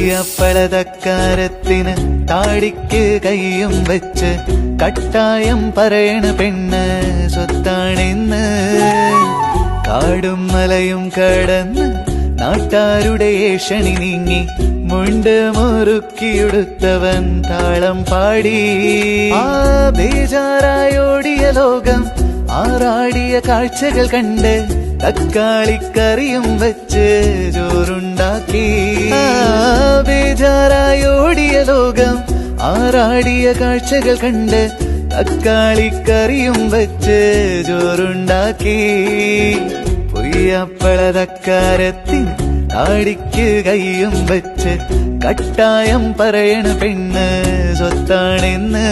പൊയ്യപ്പളതക്കാരത്തിന് താടിക്ക് കൈയും വെച്ച് കട്ടായം പറയണ പെണ്ണ് സ്വത്താണെന്ന്. കാടും മലയും കടന്ന് നാട്ടാരുടെ ഏഷണി നീങ്ങി മുണ്ട് മുറുക്കിയെടുത്തവൻ താളം പാടി. ആ ബേജാറായോടിയ ലോകം ആറാടിയ കാഴ്ചകൾ കണ്ട് തക്കാളിക്കറിയും വെച്ച് ചോറുണ്ടാക്കി. ബേജാറായോടിയ ലോകം ആറാടിയ കാഴ്ചകൾ കണ്ട് തക്കാളിക്കറിയും വെച്ച് ചോറുണ്ടാക്കി. പൊയ്യപ്പളതക്കാരത്തിന് താടിക്ക് കൈയും വെച്ച് കട്ടായം പറയണ പെണ്ണ് സ്വത്താണെന്ന്.